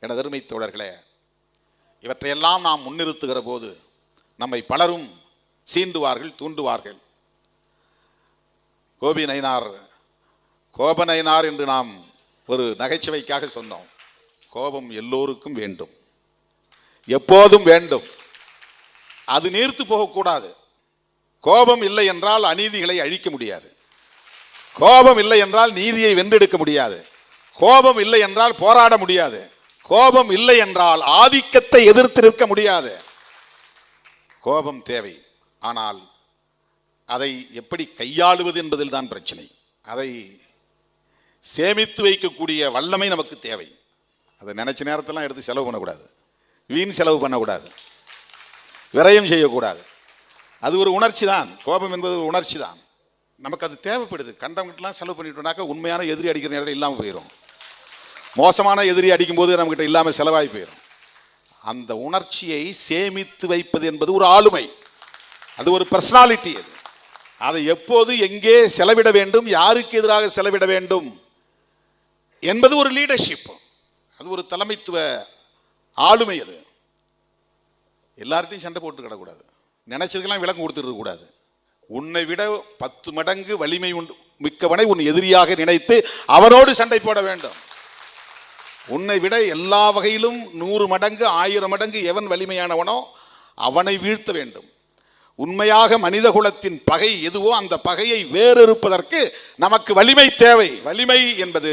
எனது அருமை தோழர்களே, இவற்றையெல்லாம் நாம் முன்னிறுத்துகிற போது நம்மை பலரும் சீண்டுவார்கள், தூண்டுவார்கள். கோப நயினார் என்று நாம் ஒரு நகைச்சுவைக்காக சொன்னோம். கோபம் எல்லோருக்கும் வேண்டும், எப்போதும் வேண்டும். அது நீர்த்து போகக்கூடாது. கோபம் இல்லை என்றால் அநீதிகளை அழிக்க முடியாது. கோபம் இல்லை என்றால் நீதியை வென்றெடுக்க முடியாது. கோபம் இல்லை என்றால் போராட முடியாது. கோபம் இல்லை என்றால் ஆதிக்கத்தை எதிர்த்து நிற்க முடியாது. கோபம் தேவை. ஆனால் அதை எப்படி கையாளுவது என்பதில் தான் பிரச்சனை. அதை சேமித்து வைக்கக்கூடிய வல்லமை நமக்கு தேவை. அதை நினைச்ச நேரத்தெல்லாம் எடுத்து செலவு பண்ணக்கூடாது, வீண் செலவு பண்ணக்கூடாது, விரயம் செய்யக்கூடாது. அது ஒரு உணர்ச்சி தான். கோபம் என்பது ஒரு உணர்ச்சி தான். நமக்கு அது தேவைப்படுது. கண்டவங்கிட்டலாம் செலவு பண்ணிட்டோம்னாக்கா உண்மையான எதிரி அடிக்கிற நேரத்தில் இல்லாமல் போயிடும். மோசமான எதிரி அடிக்கும்போது நம்மகிட்ட இல்லாமல் செலவாகி போயிடும். அந்த உணர்ச்சியை சேமித்து வைப்பது என்பது ஒரு ஆளுமை, அது ஒரு பர்சனாலிட்டி. அதை எப்போது எங்கே செலவிட வேண்டும், யாருக்கு எதிராக செலவிட வேண்டும் என்பது ஒரு லீடர்ஷிப், அது ஒரு தலைமைத்துவ ஆளுமை. அது எல்லார்ட்டையும் சண்டை போட்டு கிடக்கூடாது, நினைச்சதுக்கெல்லாம் விளக்கம் கொடுத்துருக்க கூடாது. உன்னை விட 10 மடங்கு வலிமை மிக்கவனை உன் எதிரியாக நினைத்து அவனோடு சண்டை போட வேண்டும். உன்னை விட எல்லா வகையிலும் 100 மடங்கு 1000 மடங்கு எவன் வலிமையானவனோ அவனை வீழ்த்த வேண்டும். உண்மையாக மனித குலத்தின் பகை எதுவோ அந்த பகையை வேறறுப்பதற்கு நமக்கு வலிமை தேவை. வலிமை என்பது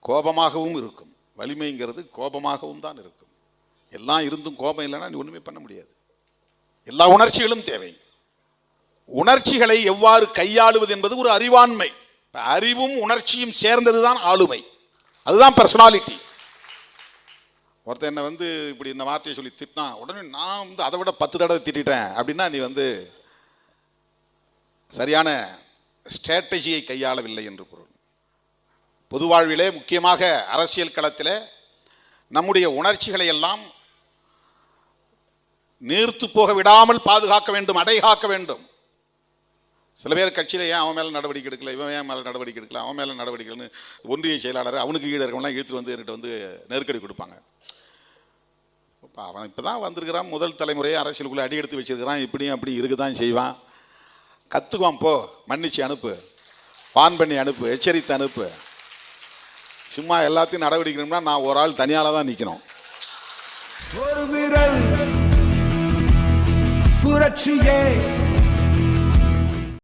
கோபமாகவும் இருக்கும். வலிமைங்கிறது கோபமாகவும் தான் இருக்கும். எல்லாம் இருந்தும் கோபம் இல்லைன்னா நீ ஒன்றுமே பண்ண முடியாது. எல்லா உணர்ச்சிகளும் தேவை. உணர்ச்சிகளை எவ்வாறு கையாளுவது என்பது ஒரு அறிவாண்மை. அறிவும் உணர்ச்சியும் சேர்ந்தது தான் ஆளுமை, அதுதான் பர்சனாலிட்டி. ஒருத்தர் என்ன இப்படி இந்த வார்த்தையை சொல்லி திட்டினா உடனே நான் அதை விட 10 தடவை திட்டேன் அப்படின்னா நீ சரியான ஸ்ட்ராட்டஜியை கையாளவில்லை என்று பொருள். பொது வாழ்விலே, முக்கியமாக அரசியல் களத்தில் நம்முடைய உணர்ச்சிகளை எல்லாம் நீர்த்து போக விடாமல் பாதுகாக்க வேண்டும், அடைகாக்க வேண்டும். சில பேர் கட்சியில் ஏன் அவன் மேலே நடவடிக்கை எடுக்கல, இவன் ஏன் மேலே நடவடிக்கை எடுக்கல, அவன் மேலே நடவடிக்கைன்னு ஒன்றிய செயலாளர் அவனுக்கு கீழே இருக்கவங்களாம் இழுத்துட்டு என்கிட்ட நெருக்கடி கொடுப்பாங்க. அவன் இப்போ தான் வந்திருக்கிறான், முதல் தலைமுறையை அரசியலுக்குள்ளே அடி எடுத்து வச்சிருக்கிறான், இப்படியும் அப்படி இருக்க தான் செய்வான். கற்றுக்குவான். போ, மன்னிச்சு அனுப்பு, பான் பண்ணி அனுப்பு, எச்சரித்து அனுப்பு. சும்மா எல்லாத்தையும் நடவடிக்கணும்னா நான் ஒரு ஆள் தனியால தான் நிற்கணும். ஒரு விரல் புரட்சியே